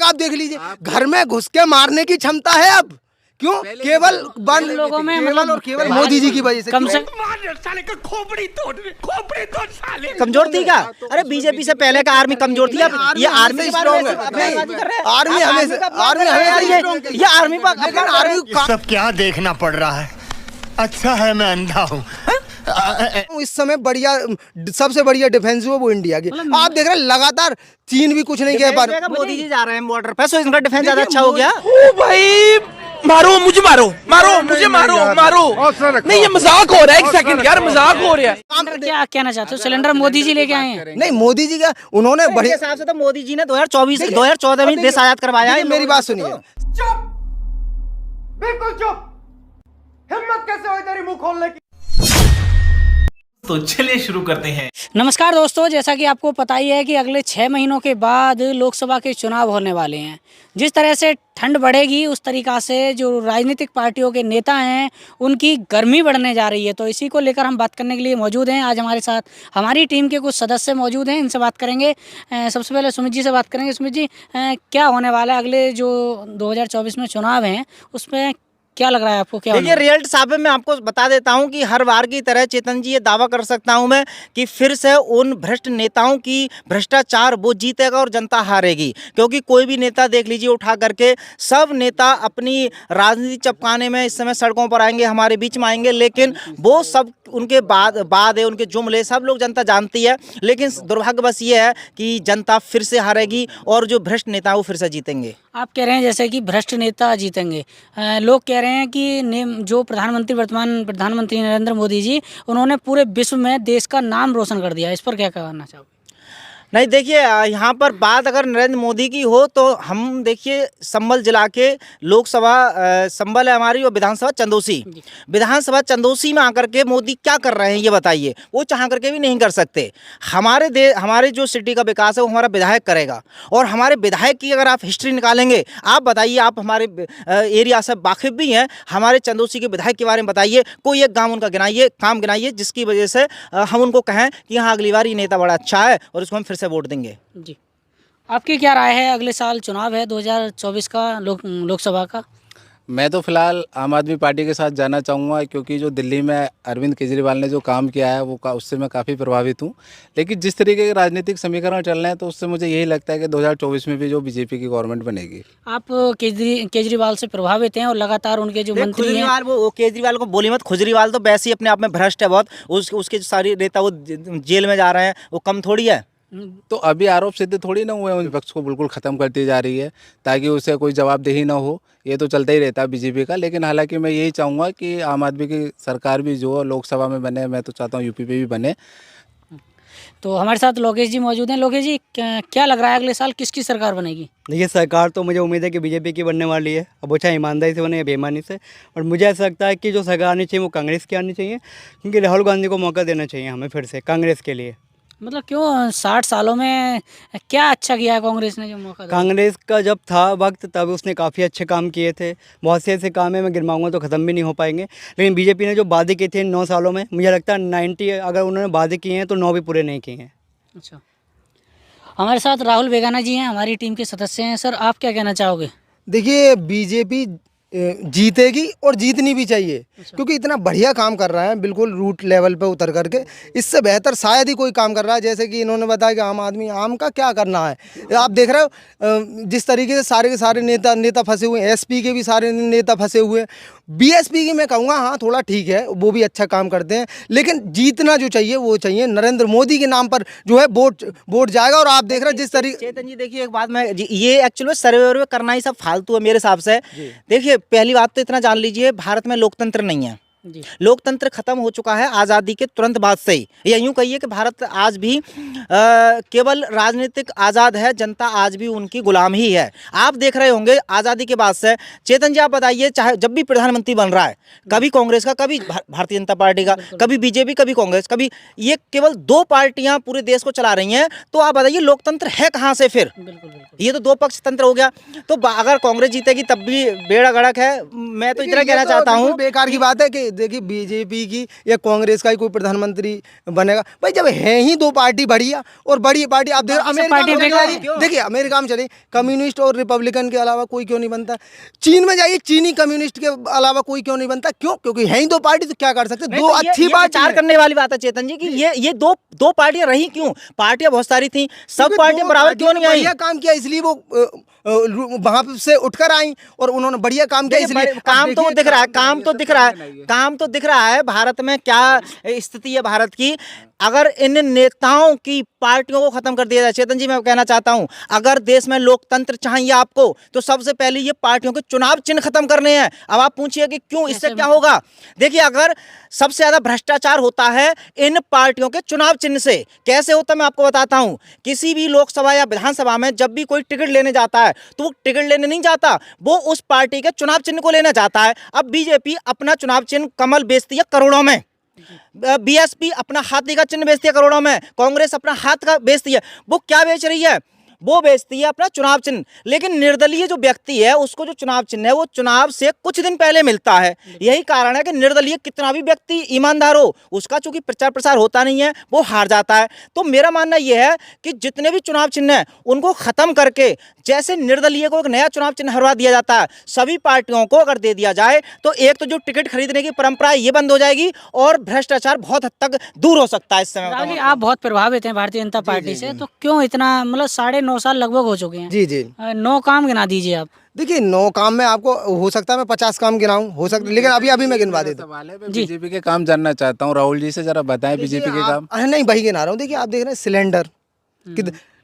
आप देख लीजिए, घर में घुस के मारने की क्षमता है अब। क्यों? केवल लोगों में केवल और केवल मोदी जी की वजह से। कम से कमजोर थी क्या? अरे बीजेपी से पहले का आर्मी कमजोर थी। अब ये आर्मी के बारे में बयानबाजी कर रहे हैं। आर्मी हमें ये आर्मी पर आर्मी सब क्या देखना पड़ रहा है। अच्छा है मैं अंधा हूँ। इस समय बढ़िया, सबसे बढ़िया डिफेंस है वो इंडिया की। आप देख रहे हैं लगातार चीन भी कुछ नहीं कह पा रहा। मोदी जी जा रहे हैं बॉर्डर पे, सो इनका डिफेंस ज्यादा अच्छा हो गया। ओ भाई मारो मुझे, मुझे मारो। नहीं ये मजाक हो रहा है, एक सेकंड यार, मजाक हो रहा है। क्या कहना चाहते हो? सिलेंडर मोदी जी लेके आए हैं? नहीं, मोदी जी का उन्होंने बढ़िया हिसाब से तो मोदी जी ने 2014 में देश आजाद करवाया है। मेरी बात सुनिए, चुप, बिल्कुल चुप। हिम्मत कैसे हुई तेरी मुंह खोलने की? तो चलिए शुरू करते हैं। नमस्कार दोस्तों, जैसा कि आपको पता ही है कि अगले 6 महीनों के बाद लोकसभा के चुनाव होने वाले हैं। जिस तरह से ठंड बढ़ेगी उस तरीक़ा से जो राजनीतिक पार्टियों के नेता हैं उनकी गर्मी बढ़ने जा रही है। तो इसी को लेकर हम बात करने के लिए मौजूद हैं। आज हमारे साथ हमारी टीम के कुछ सदस्य मौजूद हैं, इनसे बात करेंगे। सबसे पहले सुमित जी से बात करेंगे। सुमित जी, क्या होने वाला है अगले जो 2024 में चुनाव हैं उसमें क्या लग रहा है आपको? क्या देखिए रिजल्ट साहब मैं आपको बता देता हूं कि हर बार की तरह चेतन जी ये दावा कर सकता हूं मैं कि फिर से उन भ्रष्ट नेताओं की भ्रष्टाचार वो जीतेगा और जनता हारेगी। क्योंकि कोई भी नेता देख लीजिए उठा करके, सब नेता अपनी राजनीति चपकाने में इस समय सड़कों पर आएंगे, हमारे बीच में आएंगे, लेकिन वो सब उनके बाद है, उनके जुमले सब लोग जनता जानती है। लेकिन दुर्भाग्य बस ये है कि जनता फिर से हारेगी और जो भ्रष्ट नेता वो फिर से जीतेंगे। आप कह रहे हैं जैसे कि भ्रष्ट नेता जीतेंगे, लोग कह रहे हैं कि जो वर्तमान प्रधानमंत्री नरेंद्र मोदी जी, उन्होंने पूरे विश्व में देश का नाम रोशन कर दिया। इस पर क्या कहना चाहोगे? नहीं देखिए, यहाँ पर बात अगर नरेंद्र मोदी की हो तो हम देखिए संभल जिला के लोकसभा संभल है हमारी और विधानसभा चंदौसी में आकर के मोदी क्या कर रहे हैं ये बताइए। वो चाह करके भी नहीं कर सकते। हमारे जो सिटी का विकास है वो हमारा विधायक करेगा। और हमारे विधायक की अगर आप हिस्ट्री निकालेंगे, आप बताइए, आप हमारे एरिया से वाकिफ भी हैं, हमारे चंदौसी के विधायक के बारे में बताइए, कोई एक काम उनका काम गिनाइए जिसकी वजह से हम उनको कहें कि हाँ अगली बार ये नेता बड़ा अच्छा है और इसको हम फिर से वोट देंगे। जी, आपकी क्या राय है? अगले साल चुनाव है 2024 का, लोकसभा का। मैं तो फिलहाल आम आदमी पार्टी के साथ जाना चाहूँगा, क्योंकि जो दिल्ली में अरविंद केजरीवाल ने जो काम किया है वो उससे मैं काफ़ी प्रभावित हूँ। लेकिन जिस तरीके के राजनीतिक समीकरण चल रहे हैं तो उससे मुझे यही लगता है कि 2024 में भी जो बीजेपी की गवर्नमेंट बनेगी। आप केजरीवाल से प्रभावित हैं और लगातार उनके जो मंत्री हैं, वो केजरीवाल को बोली मत, खुजरीवाल तो वैसे ही अपने आप में भ्रष्ट है बहुत। उसके सारी नेता वो जेल में जा रहे हैं, वो कम थोड़ी है। तो अभी आरोप सिद्ध थोड़ी ना हुए, उन पक्ष को बिल्कुल ख़त्म करती जा रही है ताकि उसे कोई जवाबदेही ना हो। ये तो चलता ही रहता है बीजेपी का। लेकिन हालांकि मैं यही चाहूँगा कि आम आदमी की सरकार भी जो लोकसभा में बने, मैं तो चाहता हूँ यूपी पे भी बने। तो हमारे साथ लोकेश जी मौजूद हैं। लोकेश जी, क्या लग रहा है अगले साल किसकी सरकार बनेगी? देखिए सरकार तो मुझे उम्मीद है कि बीजेपी की बनने वाली है। अब वो चाहे ईमानदारी से बने या बेईमानी से, और मुझे ऐसा लगता है कि जो सरकार आनी चाहिए वो कांग्रेस की आनी चाहिए, क्योंकि राहुल गांधी को मौका देना चाहिए हमें फिर से कांग्रेस के लिए। मतलब क्यों? 60 सालों में क्या अच्छा किया है कांग्रेस ने जो मौका दिया? कांग्रेस का जब था वक्त तब उसने काफ़ी अच्छे काम किए थे। बहुत से ऐसे काम है मैं गिनवाऊंगा तो ख़त्म भी नहीं हो पाएंगे। लेकिन बीजेपी ने जो वादे किए थे 9 सालों में, मुझे लगता है 90 अगर उन्होंने वादे किए हैं तो 9 भी पूरे नहीं किए हैं। अच्छा, हमारे साथ राहुल वेगाना जी हैं, हमारी टीम के सदस्य हैं। सर, आप क्या कहना चाहोगे? देखिए, बीजेपी जीतेगी और जीतनी भी चाहिए, क्योंकि इतना बढ़िया काम कर रहा है, बिल्कुल रूट लेवल पे उतर करके। इससे बेहतर शायद ही कोई काम कर रहा है। जैसे कि इन्होंने बताया कि आम का क्या करना है। आप देख रहे हो जिस तरीके से सारे के सारे नेता फंसे हुए हैं। एसपी के भी सारे नेता फंसे हुए हैं। बीएसपी की मैं कहूँगा हाँ थोड़ा ठीक है, वो भी अच्छा काम करते हैं। लेकिन जीतना जो चाहिए वो चाहिए। नरेंद्र मोदी के नाम पर जो है वोट जाएगा। और आप देख रहे हैं जिस तरीके। चेतन जी देखिए, एक बात मैं ये एक्चुअली सर्वे करना ही सब फालतू है मेरे हिसाब से। देखिए पहली बात तो इतना जान लीजिए, भारत में लोकतंत्र नहीं है। लोकतंत्र खत्म हो चुका है आज़ादी के तुरंत बाद से ही। या यूँ कहिए कि भारत आज भी केवल राजनीतिक आज़ाद है, जनता आज भी उनकी गुलाम ही है। आप देख रहे होंगे आज़ादी के बाद से, चेतन जी आप बताइए, चाहे जब भी प्रधानमंत्री बन रहा है, कभी कांग्रेस का, कभी भारतीय जनता पार्टी का, कभी बीजेपी, कभी कांग्रेस, कभी ये केवल 2 पार्टियां पूरे देश को चला रही हैं। तो आप बताइए लोकतंत्र है कहाँ से फिर? ये तो 2 पक्ष तंत्र हो गया। तो अगर कांग्रेस जीतेगी तब भी बेड़ा गड़क है। मैं तो इतना कहना चाहता हूँ, बेकार की बात है कि देखिए बीजेपी की या कांग्रेस का ही कोई प्रधानमंत्री बनेगा भाई, जब है ही दो पार्टी बढ़िया और बड़ी पार्टी। आप देखो अमेरिका में चले जाइए, देखिए अमेरिका में चले, कम्युनिस्ट और रिपब्लिकन के अलावा कोई क्यों नहीं बनता। चीन में जाइए, चीनी कम्युनिस्ट के अलावा कोई क्यों नहीं बनता, क्यों? क्योंकि है ही दो पार्टी, तो क्या कर सकते, दो अच्छी बात विचार करने वाली बात है चेतन जी कि ये दो पार्टियां रही क्यों? पार्टियां बहुत सारी थी, सब पार्टियां बराबर क्यों नहीं आई? बढ़िया काम किया इसलिए वो वहां से उठकर आई और उन्होंने बढ़िया काम किया इसलिए। काम तो दिख रहा है, काम तो दिख रहा है भारत में क्या स्थिति है भारत की। अगर इन नेताओं की पार्टियों को खत्म कर दिया जाए, चेतन जी मैं कहना चाहता हूं, अगर देश में लोकतंत्र चाहिए आपको तो सबसे पहले ये पार्टियों के चुनाव चिन्ह खत्म करने हैं। अब आप पूछिए कि क्यों, इससे क्या होगा? देखिए, अगर सबसे ज्यादा भ्रष्टाचार होता है इन पार्टियों के चुनाव चिन्ह से। कैसे होता है मैं आपको बताता हूं। किसी भी लोकसभा या विधानसभा में जब भी कोई टिकट लेने जाता है तो वो टिकट लेने नहीं जाता, वो उस पार्टी के चुनाव चिन्ह को लेना जाता है। अब बीजेपी अपना चुनाव चिन्ह कमल बेचती है करोड़ों में, बीएसपी अपना हाथी का चिन्ह बेचती है करोड़ों में, कांग्रेस अपना हाथ का बेचती है। वो क्या बेच रही है? वो बेचती है अपना चुनाव चिन्ह। लेकिन निर्दलीय जो व्यक्ति है उसको जो चुनाव चिन्ह है वो चुनाव से कुछ दिन पहले मिलता है। यही कारण है कि निर्दलीय कितना भी व्यक्ति ईमानदार हो, उसका चूंकि प्रचार प्रसार होता नहीं है, वो हार जाता है। तो मेरा मानना यह है कि जितने भी चुनाव चिन्ह हैं उनको खत्म करके, जैसे निर्दलीय को एक नया चुनाव चिन्ह हरवा दिया जाता है, सभी पार्टियों को अगर दे दिया जाए तो एक तो जो टिकट खरीदने की परंपरा है ये बंद हो जाएगी और भ्रष्टाचार बहुत हद तक दूर हो सकता है। इस समय राहुल जी, आप बहुत प्रभावित हैं भारतीय जनता पार्टी से, तो क्यों इतना, मतलब 9.5 साल लगभग हो चुके हैं। जी जी, 9 काम गिना दीजिए आप। देखिए 9 काम में आपको हो सकता है मैं 50 काम गिनाऊं, हो सकता, लेकिन अभी मैं गिनवा देता हूं। सवाल है, मैं बीजेपी के काम जानना चाहता हूँ, राहुल जी से जरा बताएं बीजेपी के काम। नहीं वही गिना रहा हूँ। देखिए आप देख रहे हैं सिलेंडर,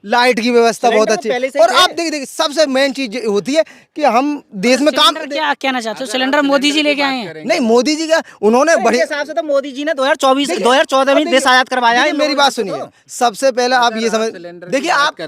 लाइट की व्यवस्था बहुत अच्छी है। और आप देखिए सबसे मेन चीज होती है कि हम देश में काम, क्या कहना चाहते हो? सिलेंडर मोदी जी लेके आए हैं? नहीं मोदी जी का, उन्होंने बढ़िया हिसाब से तो मोदी जी ने 2014 में देश आजाद करवाया है। मेरी बात सुनिए, सबसे पहले आप ये समझ, देखिए आप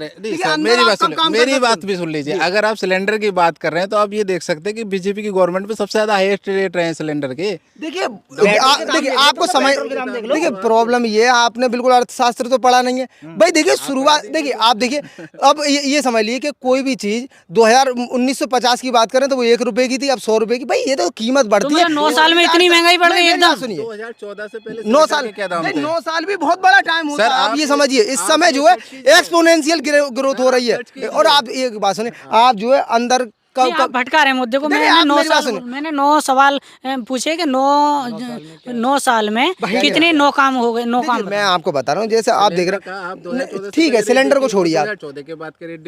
मेरी बात भी सुन लीजिए। अगर आप सिलेंडर की बात कर रहे हैं तो आप ये देख सकते हैं कि बीजेपी की गवर्नमेंट में सबसे ज्यादा हाईएस्ट रेट रहे हैं सिलेंडर के। देखिए आपको समझ, देखिए प्रॉब्लम ये है, आपने बिल्कुल अर्थशास्त्र तो पढ़ा नहीं है भाई। देखिए शुरुआत, देखिए आप देखिए अब ये समझ लीजिए कि कोई भी चीज 1950 की बात करें तो वो 1 रुपए की थी, अब 100 रुपए की। भाई ये तो कीमत बढ़ती है। 9 साल में इतनी महंगाई बढ़ गई एकदम। सुनिए 2014 से पहले 9 साल, 9 साल भी बहुत बड़ा टाइम होता है। आप ये समझिए इस समय जो है एक्सपोनेंशियल ग्रोथ हो रही है। और आप एक बात सुनिए, आप जो है अंदर आप भटका रहे हैं मुद्दे को। मैंने 9 सवाल पूछे कि 9 साल में कितने 9 काम हो गए। 9 काम मैं आपको बता रहा हूँ। जैसे आप देख रहे हैं, ठीक है सिलेंडर को छोड़िए, आप 2014 के बाद के रेट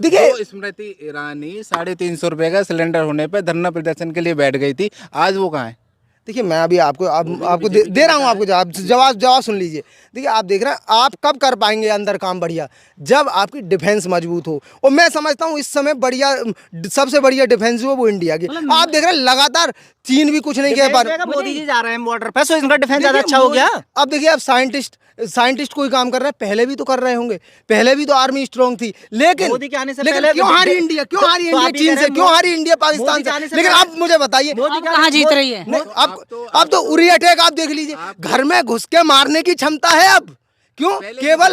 देखिए। स्मृति ईरानी 350 रुपए का सिलेंडर होने पे धरना प्रदर्शन के लिए बैठ गई थी, आज वो कहाँ है? देखिए मैं अभी आपको दे रहा हूँ, आपको जवाब सुन लीजिए। देखिए आप देख रहे हैं, आप कब कर पाएंगे अंदर काम बढ़िया? जब आपकी डिफेंस मजबूत हो। और मैं समझता हूँ इस समय बढ़िया, सबसे बढ़िया डिफेंस जो है वो इंडिया की। आप देख रहे हैं लगातार चीन भी कुछ नहीं कह पा रहे। मोदी जी जा रहे हैं बॉर्डर पे, सो इनका डिफेंस ज्यादा अच्छा हो गया। अब देखिए अब साइंटिस्ट कोई काम कर रहा है, पहले भी तो कर रहे होंगे, पहले भी तो आर्मी स्ट्रॉन्ग थी। लेकिन मोदी के आने से पहले क्यों हारी इंडिया? क्यों हारी इंडिया चीन से? क्यों हारी इंडिया पाकिस्तान से? लेकिन अब मुझे बताइए कहाँ जीत रही है? अब तो उरी अटैक आप देख लीजिए, घर में घुस के मारने की क्षमता है अब। क्यों? केवल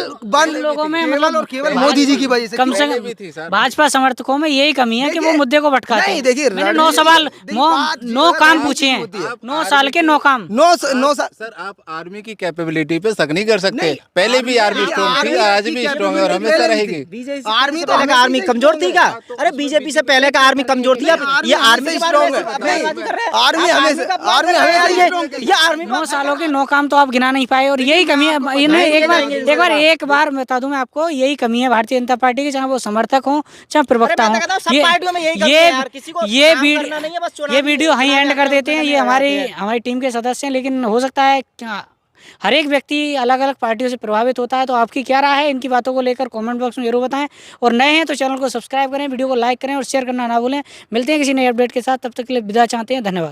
लोगों में, मतलब और केवल मोदी जी की वजह से। कम से कम भाजपा समर्थकों में यही कमी है कि वो मुद्दे को भटकाते हैं। नहीं देखिए, मैंने 9 सवाल 9 काम पूछे हैं, 9 साल के 9 काम। 9 साल। सर आप आर्मी की कैपेबिलिटी पे शक नहीं कर सकते। पहले भी आर्मी स्ट्रॉन्ग थी, आज भी स्ट्रॉन्ग है और हमेशा रहेगी। आर्मी तो पहले आर्मी कमजोर थी क्या? अरे बीजेपी से पहले का आर्मी कमजोर थी, ये आर्मी स्ट्रॉन्ग है। आर्मी ये आर्मी 9 सालों के 9 काम तो आप गिना नहीं पाए और यही कमी है। एक बार बता दूं मैं आपको, यही कमी है भारतीय जनता पार्टी की, चाहे वो समर्थक हो चाहे प्रवक्ता हो। ये वीडियो वहीं एंड कर देते हैं। ये हमारी टीम के सदस्य हैं, लेकिन हो सकता है हर एक व्यक्ति अलग अलग पार्टियों से प्रभावित होता है। तो आपकी क्या राय है इनकी बातों को लेकर कमेंट बॉक्स में जरूर बताएं। और नए हैं तो चैनल को सब्सक्राइब करें, वीडियो को लाइक करें और शेयर करना ना भूलें। मिलते हैं किसी नए अपडेट के साथ, तब तक के लिए विदा चाहते हैं। धन्यवाद।